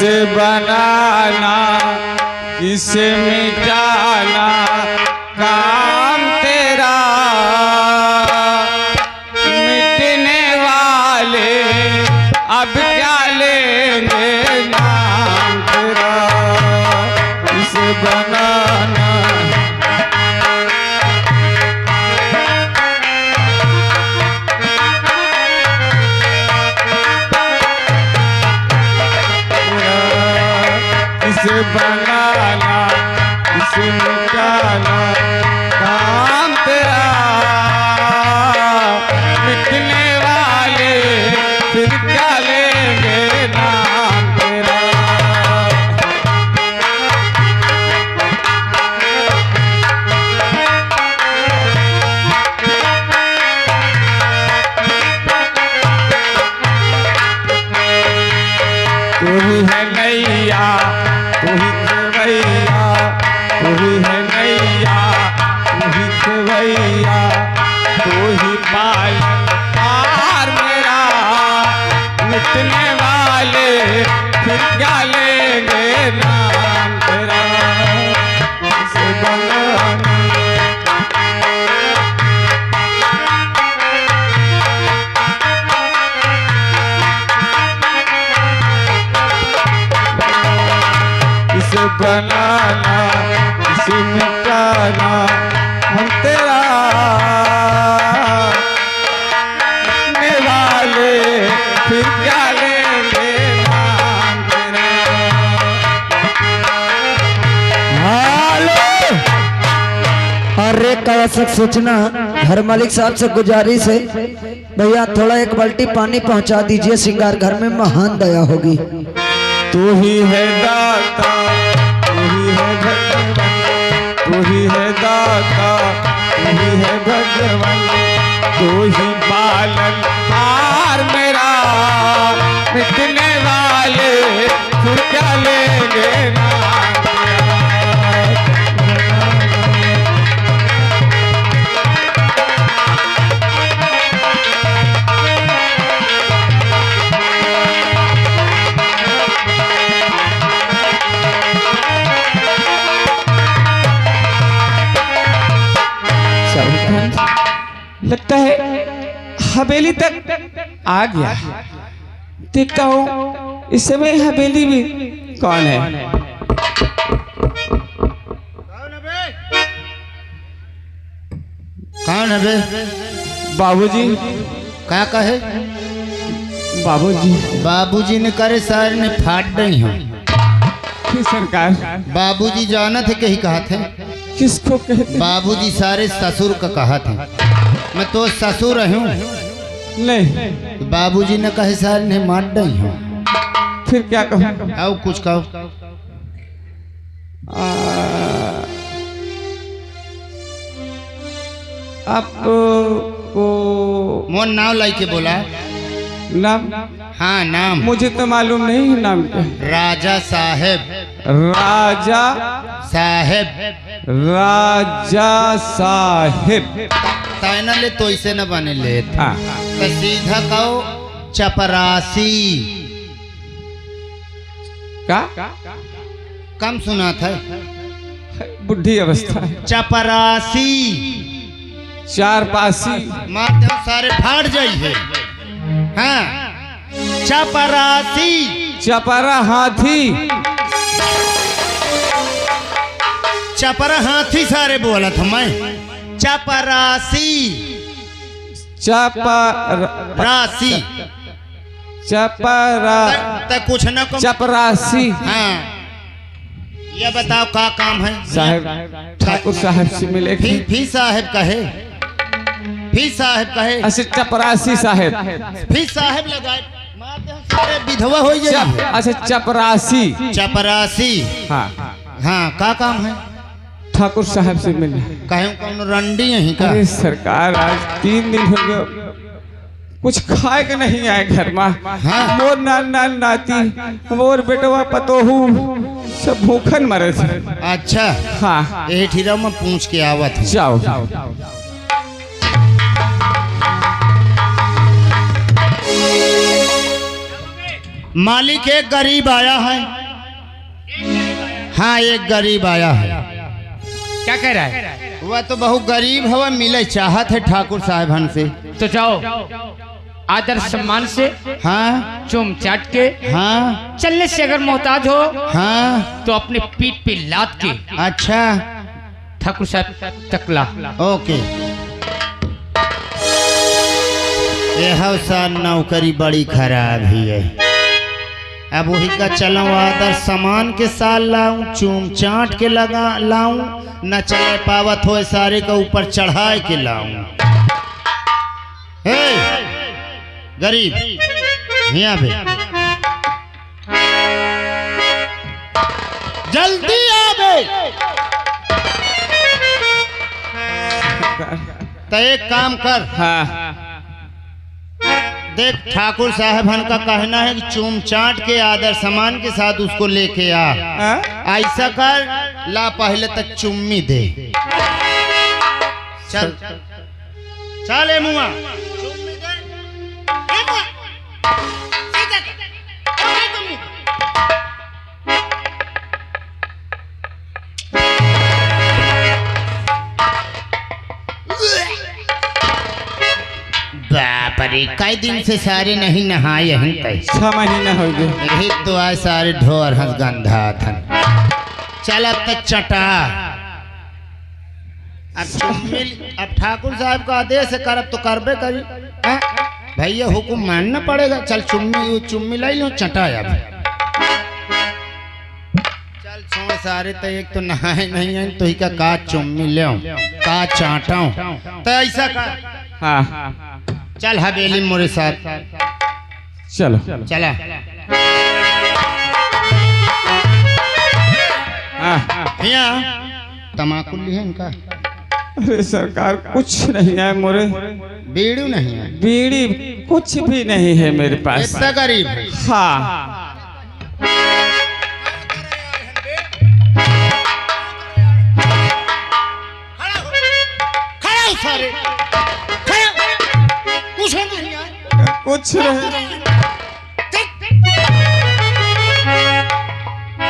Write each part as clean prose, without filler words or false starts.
किसे बनाना किसे मिटाना काम तेरा, मिटने वाले अब क्या लेंगे नाम तेरा। किसे बनाना किसे बनाना किसे मिटाना काम तेरा, मिटने वाले फिर क्या लेंगे नाम तेरा। तू ही है नैया तू ही खेवैया, तू ही है नैया तू ही खेवैया, तू ही पालनहार मेरा, मिटने वाले फिर क्या लेंगे नाम तेरा। किसे बनाना किसे बनाना किसे मिटाना हम तेरा, मिटने वाले फिर क्या लेंगे नाम तेरा। हेलो, अरे आवश्यक सूचना घर मालिक साहब से गुजारिश है, भैया थोड़ा एक बाल्टी पानी पहुंचा दीजिए, श्रृंगार घर में महान दया होगी। तू ही है दाता तू ही है भगवान, तू ही है दाता तू ही है भगवान, तू ही पालनहार मेरा, मिटने वाले फिर क्या लेंगे नाम तेरा। लगता है हवेली तक आ गया। देखता हूँ इस समय हवेली में कौन है। कौन है बे? बाबूजी। क्या कहे? बाबूजी। बाबूजी ने करे सारे ने फाट नहीं हो। सरकार बाबूजी जाना थे कहीं कहा थे। किसको कहते? बाबूजी सारे ससुर का कहा थे। मैं तो ससुर हूँ। नहीं बाबूजी ने कहे सारे ने मार नहीं हो। फिर क्या कहूँ? आओ कुछ कहो। आपको मोन नाम लाई के बोला। नाम? हाँ नाम मुझे तो मालूम नहीं है नाम क्या। राजा साहेब। राजा साहेब। राजा साहेब। तैना ले तो इसे न बने ले हाँ। तो सीधा कहो चपरासी। का? कम सुना था। बुढ़ी अवस्था। चपरासी। चार पासी। माध्यम सारे फाड़ जाई है। हाँ चपरासी। चपरा हाथी। चपरा हाथी सारे बोला था मैं। चपरासी। चपरासी। चपरा तक कुछ न को। चपरासी। हाँ ये बताओ क्या काम है? साहब ठाकुर साहब से मिले। फी साहब कहे। फी साहब कहे। अच्छा चपरासी साहब। फी साहब लगाए सारे विधवा हो जाए। अच्छा चपरासी। चपरासी। हाँ हाँ क्या काम है? ठाकुर साहब से मिले। कहे कौन रंडी यहीं का? अरे सरकार आज 3 दिन हो गए, कुछ खाए के नहीं आए घर में। हाँ। मोर नान नाती मोर बेटवा पतोहू सब भूखन मरे थे। अच्छा हाँ यही ठीरा में पूछ के आवत हूँ। जाओ। मालिक एक गरीब आया है। हाँ एक गरीब आया है। क्या कह रहा है? वह तो बहुत गरीब है, वह मिले चाहत है ठाकुर साहबन से। तो जाओ आदर सम्मान से, हाँ चुम चाट के, हाँ चलने से अगर मोहताज हो हाँ। तो अपने पीठ पे लाद के अच्छा ठाकुर साहब तकला। ओके। यह सा नौकरी बड़ी खराब ही है। अब वही का चलो आदर सामान के साथ लाऊं, चूम चाट के लगा लाऊं, न चले पावत हो सारे का ऊपर चढ़ाए के लाऊं। हे गरीब यहाँ पे जल्दी आवे। तो एक काम कर, हाँ देख ठाकुर साहबन का कहना है कि चूम चाट के आदर सामान के साथ उसको लेके आ। ऐसा कर ला पहले तक चुम्मी दे। चल चल ए मुआ चुम्मी दे। ए मुआ, सीधा चुम्मी। बाप रे कई दिन से सारे नहीं नहाए यहीं तक 6 महीना हो गए। यही तो आज सारे ढोर हंस गंधा था। चल अब तक चटा। अब चुम्मी, अब ठाकुर साहब का आदेश है करब तो करबे करी। भैया हुकुम मानना पड़ेगा। चल चुम्मी चुम्मी लाई लो चटा। अब चल सो सारे तो एक तो नहाए नहीं है तो ही का चुम्मी ले का चाटा। तो ऐसा कर हाँ चल हवेली मोरे साथ चलो चला। भैया तमाकू ली है इनका? अरे सरकार कुछ नहीं है मोरे, बीड़ी नहीं है, बीड़ी कुछ भी नहीं है मेरे पास। इतना गरीब है। हाँ सारे कुछ नहीं है, कुछ नहीं।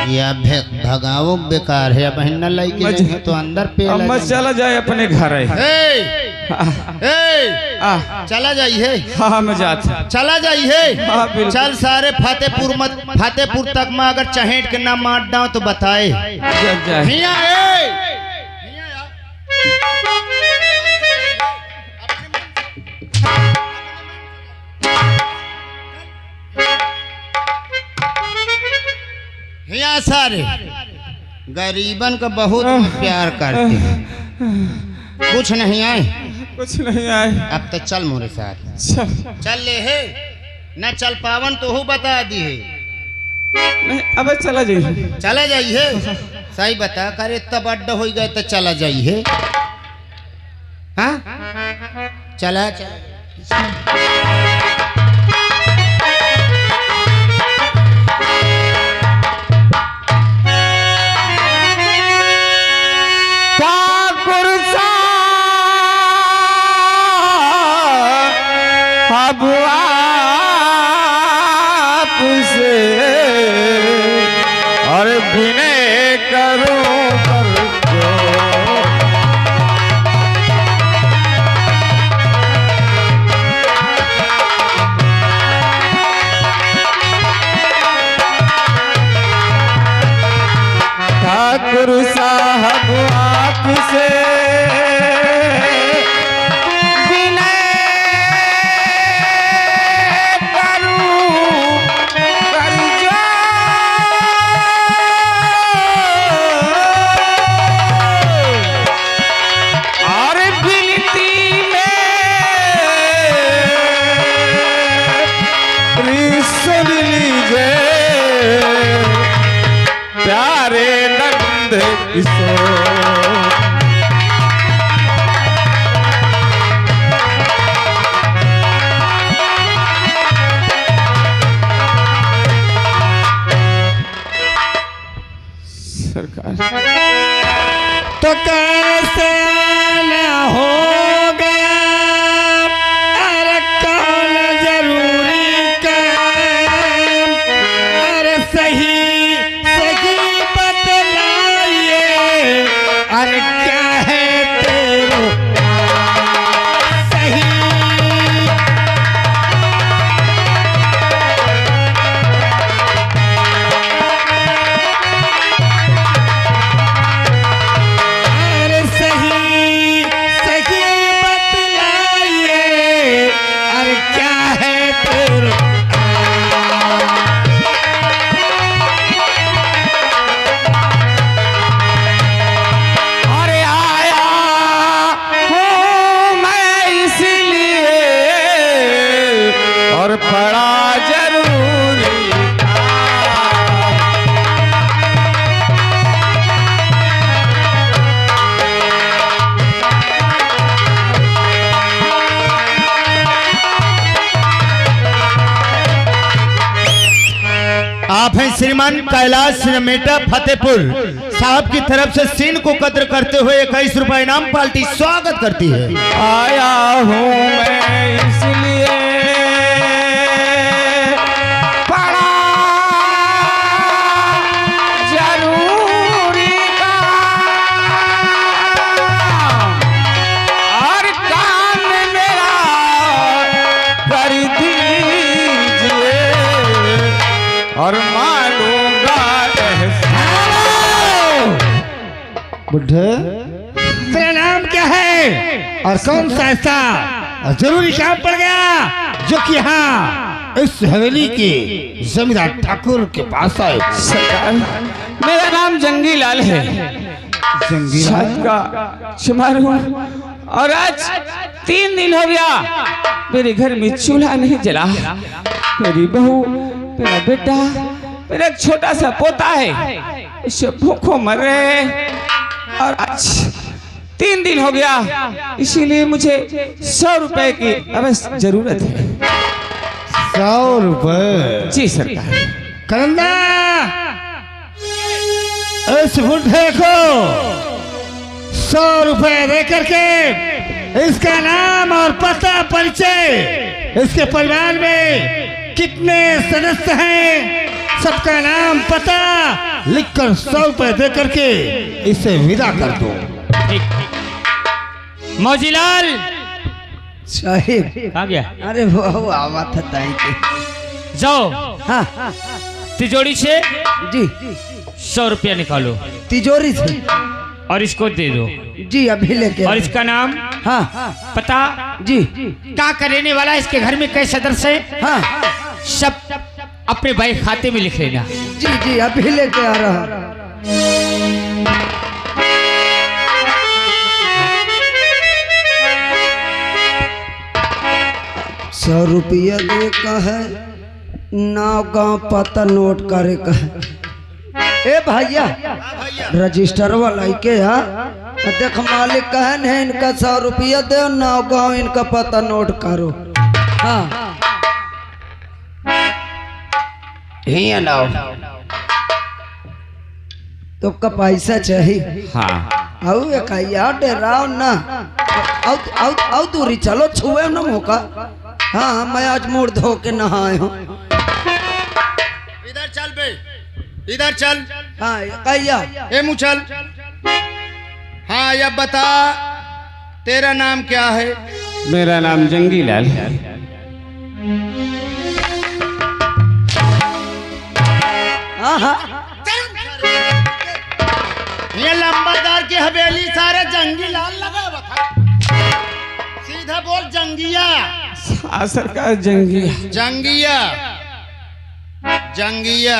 या भगाओ बेकार है। अब न लाई के तो अंदर पे अब मत चला जाए अपने घर है। चला जाइए। हाँ मैं जाता। चला जाइए। हाँ, बिल्कुल। चल सारे फतेहपुर तक में अगर चहेट के ना मार डाऊं तो बताए। हिया हिया सारे गरीबन का बहुत प्यार करते हैं। कुछ नहीं आए, कुछ नहीं आए। अब तो चल मोरे साथ। चल चल ले है न चल पावन तो हूँ बता दी है। नहीं अब चला जाइए। चला जाइए। सही बता कर इतना बड्डा हो गए तो चला जाइए। हाँ चला अब आप से और विनय करूं कर जो ठाकुर साहब आप से प्यारे नंद किशोर। सरकार तो कैसे न हो गया, अरे कौन जरूरी का और पड़ा जरूरी आप हैं श्रीमान कैलाश सिनेमेटा फतेहपुर साहब की तरफ से सीन को कद्र करते हुए 21 रुपए इनाम पार्टी स्वागत करती है। आया हूँ मैं इसलिए पड़ा जरूरी काम और काम मेरा कर दीजिए और मानूंगा बुढ़े तेरा नाम क्या है और कौन सा ऐसा जरूरी काम पड़ गया जो कि हाँ इस हवेली के जमींदार ठाकुर के पास आए? सरकार, मेरा नाम जंगी लाल है। जंगी लाल का शुमार हूँ और आज 3 दिन हो गया मेरे घर में चूल्हा नहीं जला। मेरी बहू, मेरा बेटा, मेरा एक छोटा सा पोता है, इसे भूखों मर रहे और आज 3 दिन हो गया, इसीलिए मुझे 100 रुपए की अवश्य जरूरत है। 100 रुपए? जी सरकार। करंदा इस बुढ़े को 100 रुपए दे करके इसका नाम और पता परिचय, इसके परिवार में कितने सदस्य हैं सबका नाम पता लिखकर 100 रुपए दे करके इसे विदा कर दो। मौजीलाल साहिब आ गया। अरे वो आवा था ताई के। जाओ हाँ तिजोरी से जी 100 रुपया निकालो तिजोरी से और इसको दे दो। जी अभी लेके और इसका नाम हाँ पता जी क्या करने वाला, इसके घर में कई सदस्य हैं, हाँ सब अपने भाई खाते में लिख लेना। जी जी अभी लेके आ रहा। 100 रुपया दे का है, नाव गाँव पता नोट करे का है। ए भैया रजिस्टर वाला के देख मालिक कहे नहीं इनका 100 रुपया दे, नाव गाँव इनका पता नोट करो। हाँ नाव तो का पैसा चाहिए। हाँ आओ एकैया डराओ ना, आओ दूरी चलो छुए ना मौका। हाँ मैं आज मुड़ धो के नहाए हूँ। इधर चल बे, इधर चल। हाँ एकैया ए मुँह चल। हाँ अब बता तेरा नाम क्या है? मेरा नाम जंगी लाल है। ये लंबादार की हवेली सारे जंगी लाल लगा बता। सीधा बोल जंगिया। हाँ सरकार जंगी। जंगिया जंगिया।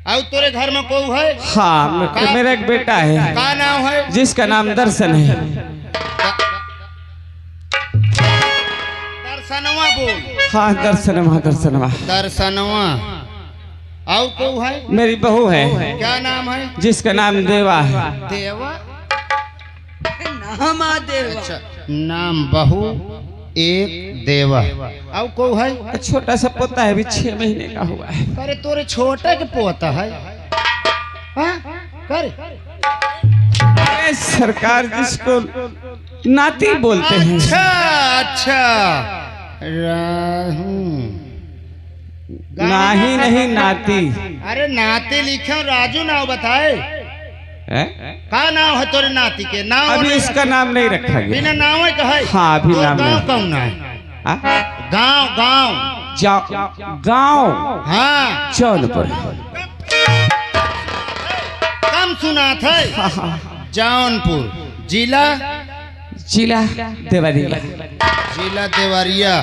और तेरे घर में कोई है? हाँ मेरा एक बेटा है। क्या नाम है? जिसका नाम दर्शन है। दर्शनवा बोल। हाँ दर्शनवा दर्शनवा। दर्शनवा। और कोई है? मेरी बहू है। क्या नाम है? जिसका नाम देवा है। देवा? नाम देवा। अच्छा नाम बहू एक देवा। और कोई है? छोटा सा पोता है, अभी 6 महीने का हुआ है। अरे तोरे छोटा के पोता है? हाँ? करे? अरे सरकार जिसको नाती बोलते हैं। अच्छा अच्छा नाही नहीं नाती। अरे नाती लिखे राजू नाव बताए। का नाम है तोरे नाती के? नाम अभी इसका नाम नहीं रखा गया। बिना नाम है कहे? हाँ अभी नाम गाँव नहीं। कौन है? गाँव गाँव गाँव हाँ जौनपुर। कम सुना था। जौनपुर। जिला? जिला देवरिया। जिला देवरिया।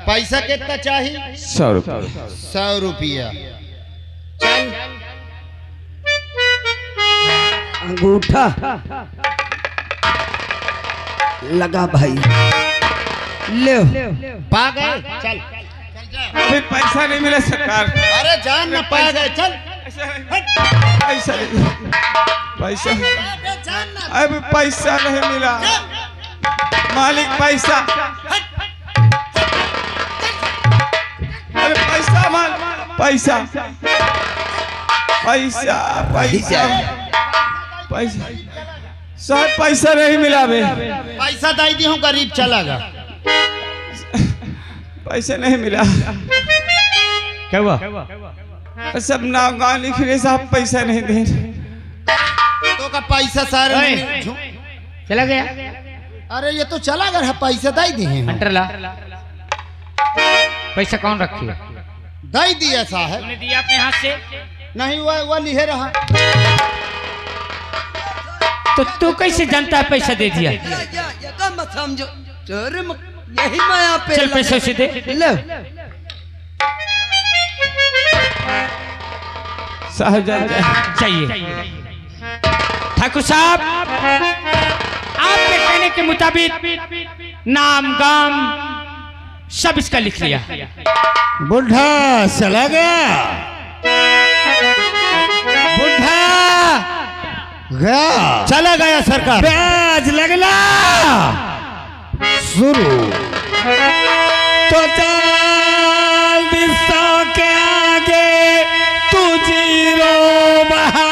पैसा कितना चाहिए? 100 रुपया। 100 रुपया। चल अंगूठा लगा भाई ले। पा गए? चल अभी पैसा नहीं मिला सरकार। अरे जान न पा गए, चल पैसा नहीं, पैसा अभी पैसा नहीं मिला मालिक, पैसा अरे पैसा माल, पैसा पैसा पैसा पैसा सर पैसा नहीं मिला बे, पैसा दे दी हूँ, गरीब चला गया। पैसा नहीं मिला। क्या हुआ? सब नाम गाँव लिख रहे साहब, पैसा नहीं दे रहे। तो का पैसा सारे ओए, चला गया। अरे ये तो चला गया है, पैसा दे दिए हैं। अंटर ला, पैसा कौन रखी? दे दिया साहब। तूने दिया अपने हाथ से? नहीं वो लिहे रहा। तो तू कैसे जानता है पैसा दे दिया? मत समझो, यही माया पे चल पैसे से दे। ले साहब चाहिए ठाकुर साहब, आपके कहने के मुताबिक नाम गाम सब इसका लिख लिया। बुढ़ा चला गया, बुढ़ा गया, चला गया सरकार। ब्याज लगला शुरू तो चल दिशा के आगे तू जीरो बहा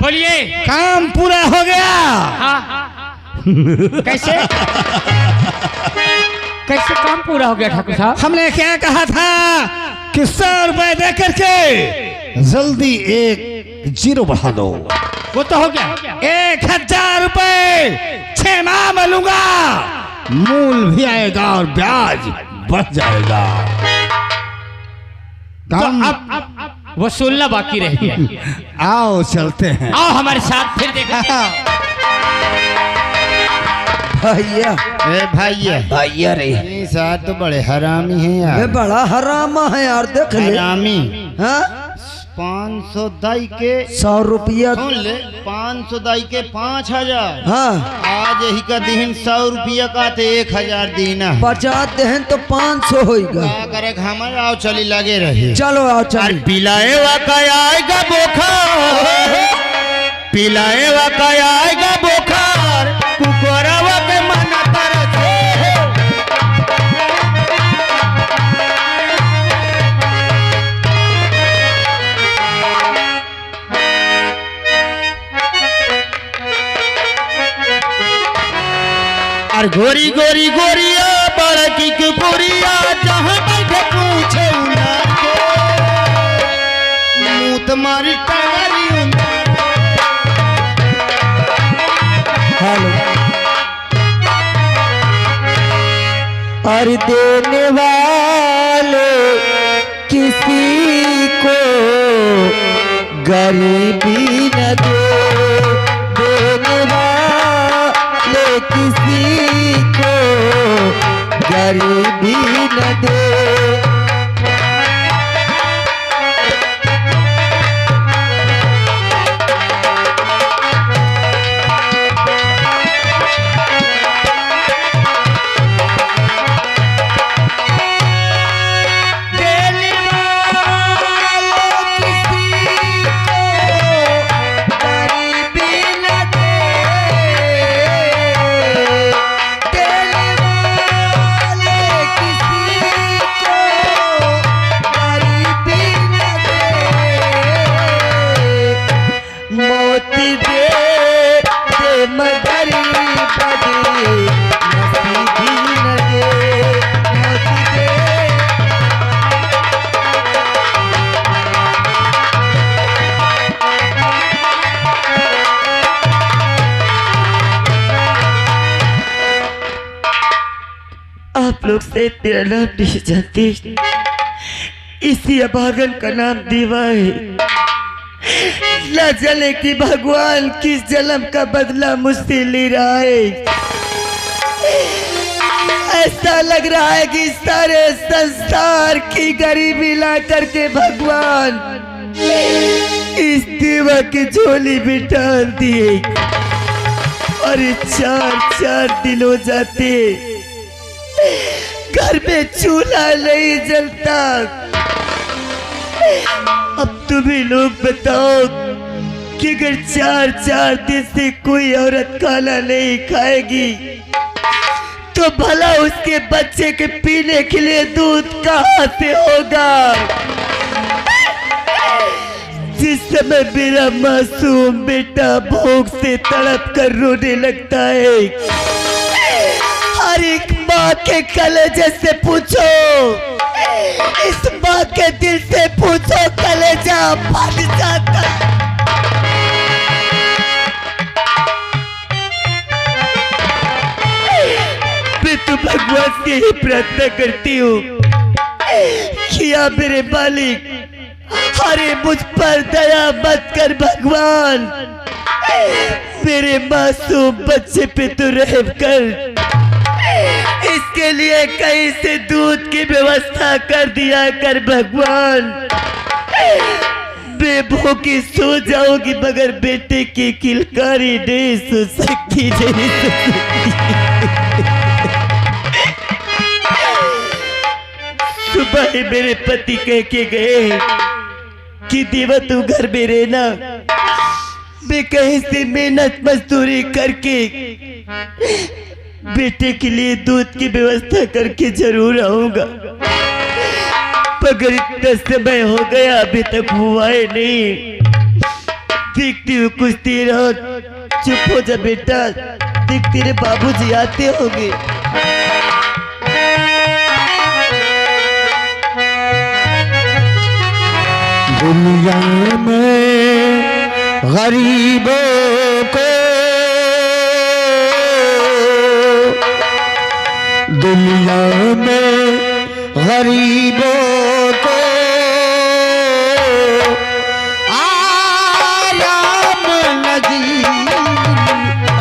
बोलिए। काम पूरा हो गया। हाँ। कैसे कैसे काम पूरा हो गया ठाकुर साहब? हमने क्या कहा था कि 100 रुपए दे करके जल्दी एक जीरो बढ़ा दो। वो तो हो गया। 1000 रुपए 6 माह में लूंगा, मूल भी आएगा और ब्याज बढ़ जाएगा। तो अब वसूलना बाकी रह गया। आओ चलते हैं। आओ हमारे साथ फिर देखा। भैया ए भैया, भैया रे, ये साथ तो बड़े हरामी हैं ये यार। बड़ा हरामा है यार, देख ले। हरामी। हाँ 500 दाई के 100 रुपया। सुन ले, 500 दाई के 5000। हाँ आज यही का दिन 100 रुपया का तो 1000 देना है। 50 देहन तो 500 होगा। क्या करे हमारे, आओ चली लगे रही। चलो आओ और चल। पिलाए का आएगा बुखार, पिलाए का आएगा बुखार, कुकोरवा के मना तरसे। और गोरी गोरी गोरिया बड़की की बुरिया, जहाँ बैठे पूछे उनार के, मुँह तुम्हारी टांगरी उनार के। हेलो। और देने वाले किसी को गरीबी न दे, देने वाले किसी को गरीबी न दे। लोग से तेरा नाम नहीं जानते, इसी अभागन का नाम देवा है। न जाने कि भगवान किस जन्म का बदला मुझसे ले रहा है। ऐसा लग रहा है कि सारे संसार की गरीबी ला करके भगवान इस देवा की झोली में डाल दिए। और 4-4 दिन हो जाते, घर में चूल्हा नहीं जलता। अब तुम्हें लोग बताओ कि अगर 4-4 दिन से कोई औरत खाना नहीं खाएगी तो भला उसके बच्चे के पीने के लिए दूध कहाँ से होगा। जिस समय मेरा मासूम बेटा भूख से तड़प कर रोने लगता है, हर एक माँ के कलेजे से पूछो, इस माँ के दिल से पूछो, कलेजा फट जाता। मैं तो भगवान से ही प्रार्थना करती हूँ कि आप मेरे मालिक, अरे मुझ पर दया मत कर भगवान, मेरे मासूम बच्चे पे तो रहम कर। इसके लिए कहीं से दूध की व्यवस्था कर दिया कर भगवान। मैं भूखी सो जाऊंगी मगर बेटे की किलकारी नहीं सो सकती, नहीं सो सकती। सुबह ही मेरे पति कह के गए कि देवा तू घर में रहना, मैं कहीं से मेहनत मजदूरी करके बेटे के लिए दूध की व्यवस्था करके जरूर आऊंगा। मगर इतना समय हो गया अभी तक हुआ है नहीं। देखती हूँ कुछ देर और। चुप हो जा बेटा, देख तेरे बाबूजी आते होंगे। दुनिया में गरीबों को, दुनिया में गरीबों को आराम नहीं मिलता।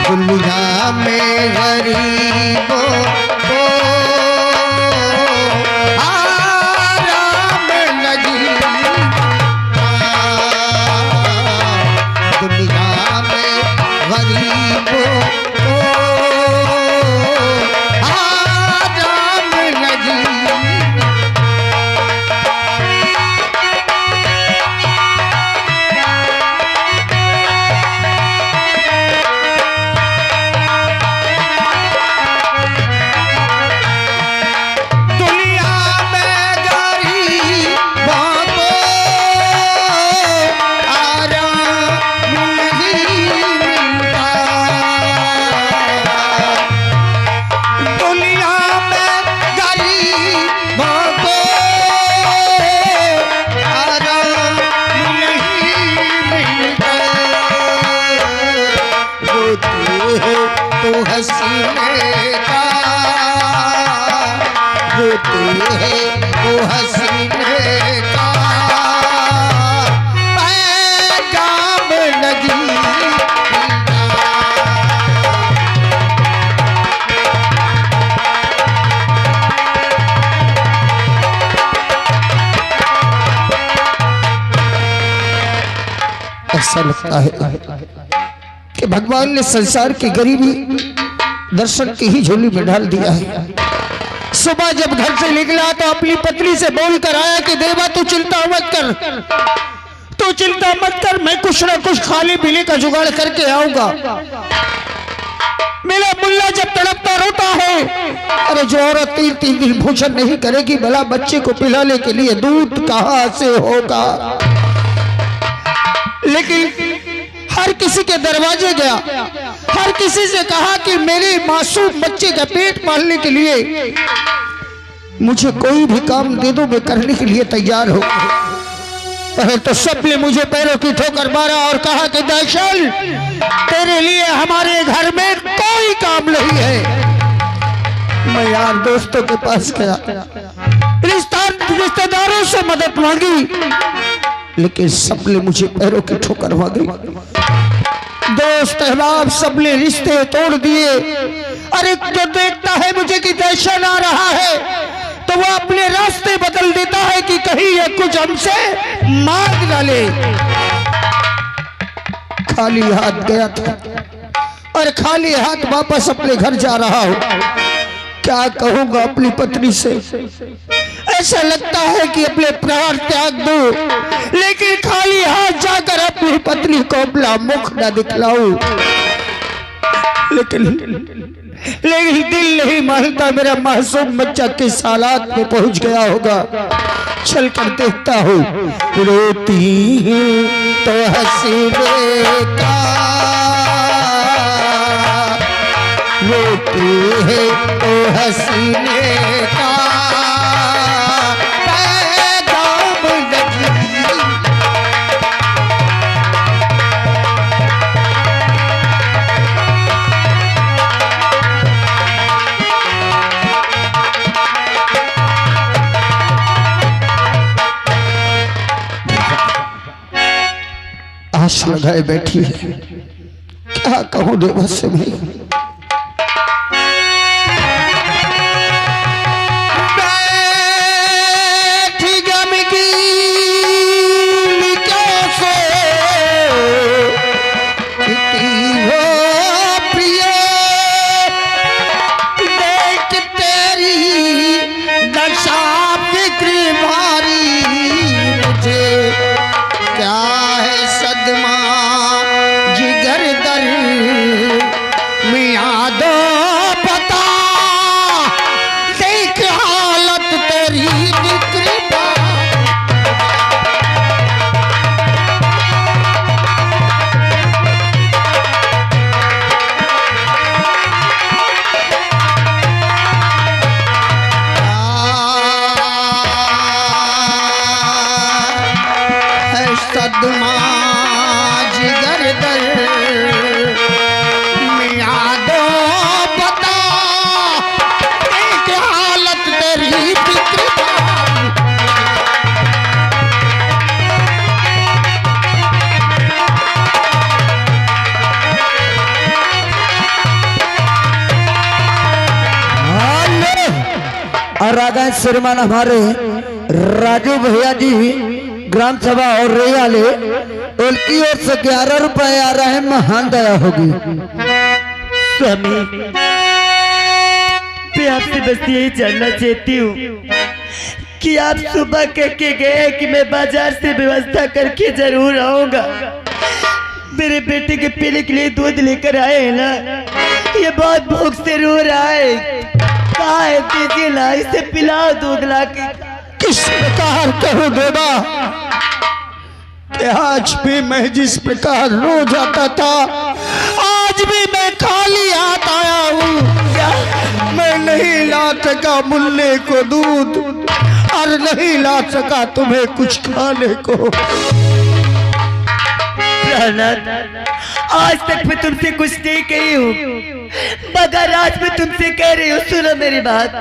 दुनिया में गरीबों को आराम नहीं मिलता। दुनिया में गरीबों को आराम नहीं मिलता। तो हसीने का रोते हैं तो हसीने का पैगाम नहीं ऐसा लगता है कि भगवान ने संसार की गरीबी दर्शन की ही झोली में डाल दिया है। सुबह जब घर से निकला तो अपनी पत्नी से बोल कर आया कि देवा तू चिंता मत कर, तू चिंता मत कर, मैं कुछ ना कुछ खाने पीने का जुगाड़ करके आऊंगा। मेरा मुल्ला जब तड़पता रोता है, अरे जो औरत 3-3 दिन भोजन नहीं करेगी भला बच्चे को पिलाने के लिए दूध कहां से होगा। लेकिन हर किसी के दरवाजे गया, हर किसी से कहा कि मेरे मासूम बच्चे का पेट पालने के लिए मुझे कोई भी काम दे दो, मैं करने के लिए तैयार हूं। पहले तो सबने मुझे पैरों की ठोकर मारा और कहा कि दर्शन, तेरे लिए हमारे घर में कोई काम नहीं है। मैं यार दोस्तों के पास गया, रिश्तेदारों से मदद मांगी, लेकिन सबने मुझे पैरों की ठोकर मांगी। दोस्त अहबाब सबने रिश्ते तोड़ दिए। अरे जो देखता है मुझे कि दर्शन आ रहा है तो वो अपने रास्ते बदल देता है कि कहीं ये कुछ हमसे मांग न ले। खाली हाथ गया था और खाली हाथ वापस अपने घर जा रहा हूं। क्या कहूंगा अपनी पत्नी से, ऐसा लगता है कि अपने प्राण त्याग दूं, लेकिन खाली हाथ जाकर अपनी पत्नी को अपना मुख न दिखलाऊं। लेकिन दिल नहीं मानता, मेरा मासूम बच्चा किस हालात में पहुंच गया होगा। चल कर देखता हूँ। रोती हूँ तो हंसने का, रोती है तो हंसने का पैगाम लगी। आस लगाए बैठी है, क्या कहूँ बेबस में। और राधा श्रीमान हमारे राजू भैया जी ग्राम सभा और रेयाले, उनकी ओर से 11 रुपए आ रहे हैं। महान दया होगी। स्वामी, मैं आपसे बस यही जानना चाहती हूँ कि आप सुबह कह के गए कि मैं बाजार से व्यवस्था करके जरूर आऊंगा। मेरे बेटे के पीने के लिए दूध लेकर आए हैं ना, ये बहुत भूख से रो रहा है। कहाँ है, दीजिए ना, इसे पिलाओ दूध लाके। किस प्रकार कहो देवा कि आज भी मैं जिस प्रकार रो जाता था, आज भी मैं खाली हाथ आया हूँ। मैं नहीं ला सका मुन्ने को दूध और नहीं ला सका तुम्हें कुछ खाने को। आज तक मैं तुमसे कुछ नहीं कही हूँ, मगर आज मैं तुमसे कह रही हूँ, सुनो मेरी बात।